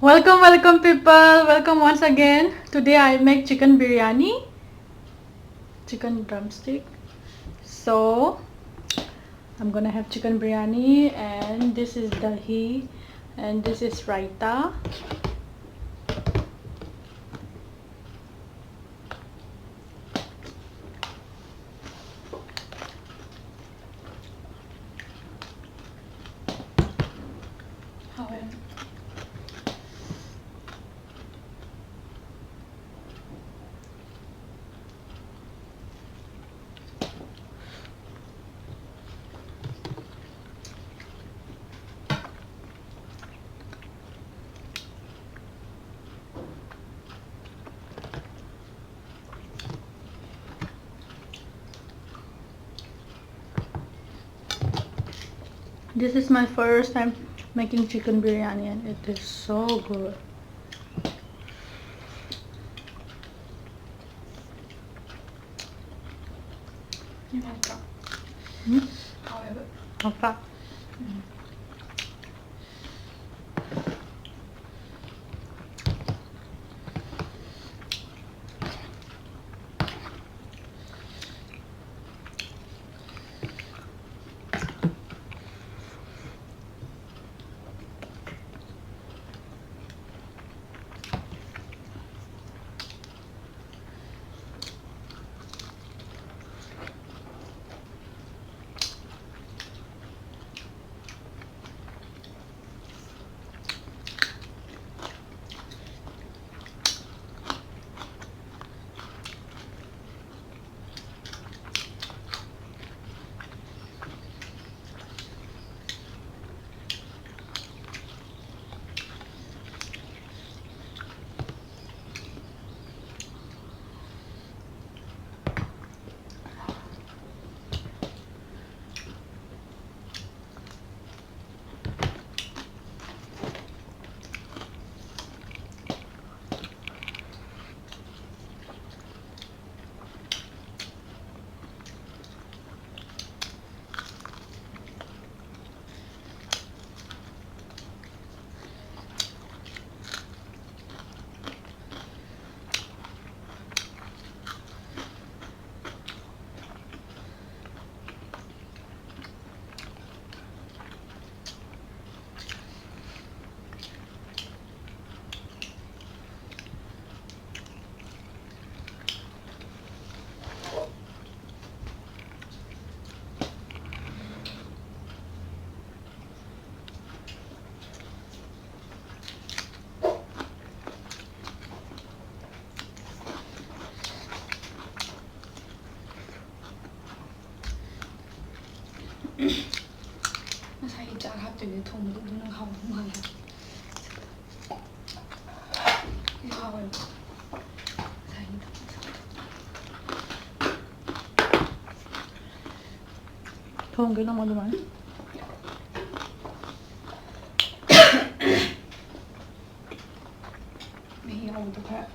Welcome people, welcome once again. Today I make chicken biryani, chicken drumstick. So I'm gonna have chicken biryani, and this is dahi, and this is raita. This is my first time making chicken biryani, and it is so good. Okay. 갑자기 통도 눈을 하고 말이야. 이거 하고요. 다행이다. Không cái nó mà đúng. 매일 어떡해?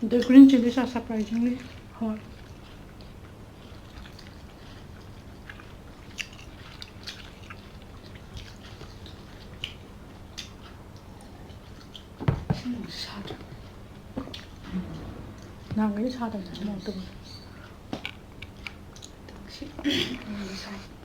The green chilies are surprisingly hot. 샤드. Nào cái sao được màu từng. 당시. 샤드.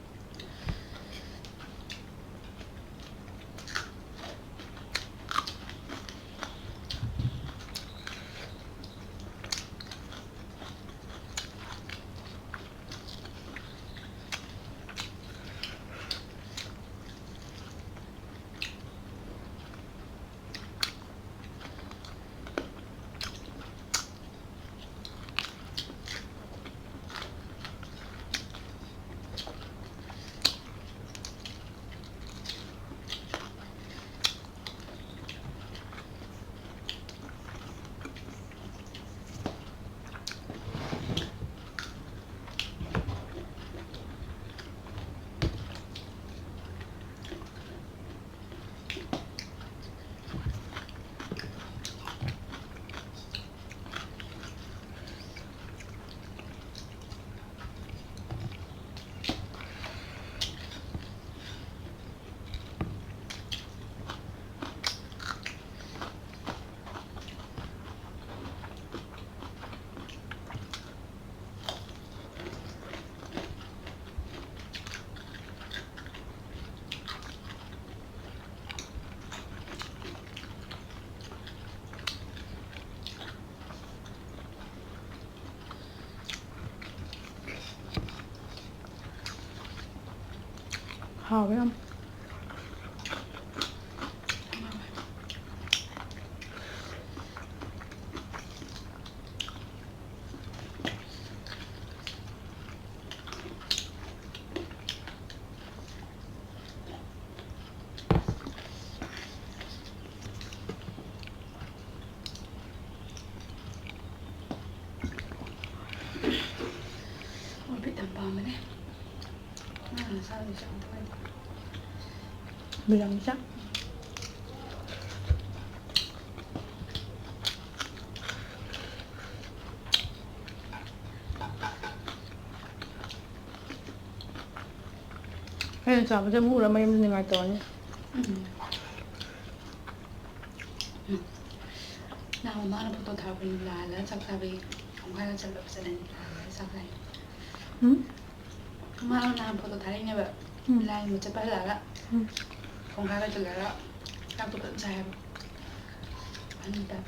ข้าวไปน้ำÔi bị tầm bò mới này. Mà làm sao để chọn thôi. เบื่อจักให้สาวมันจะพูดแล้วมันยังไงตอนนี้ Nào mà nó phụ thảo bình là chắc là vì không phải là chắc là sẽ đến là sao này. อืม Mà nó làm phụ thảo này vậy. Là một chất bát là đó. Không phải là chắc là đó. Các tụi tận xem. Anh đặt.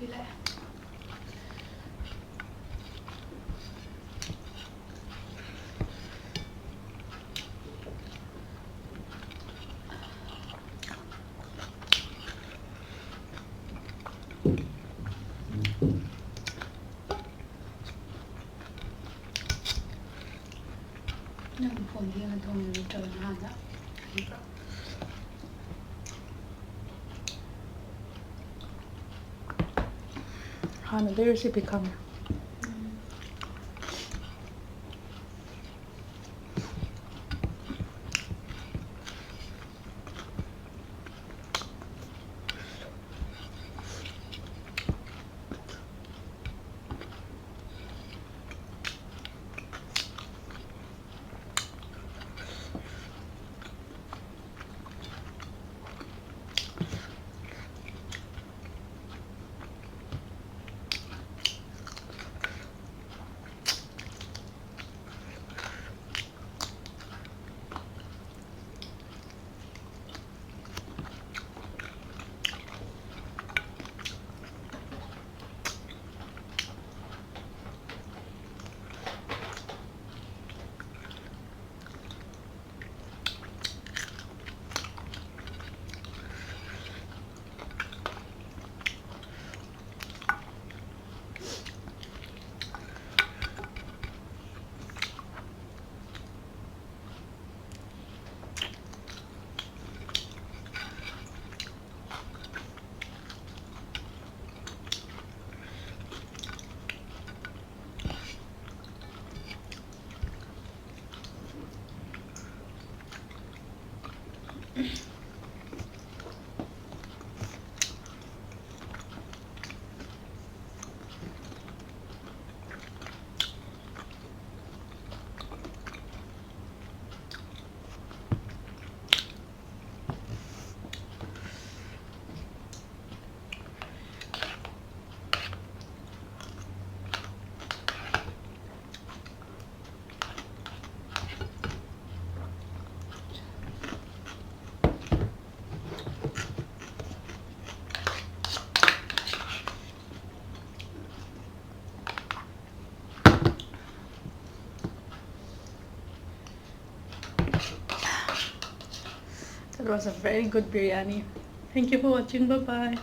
phi lại. Nhưng phồn riêng là thùng trời hàn đó. Hana, the recipe come. That was a very good biryani. Thank you for watching. Bye bye.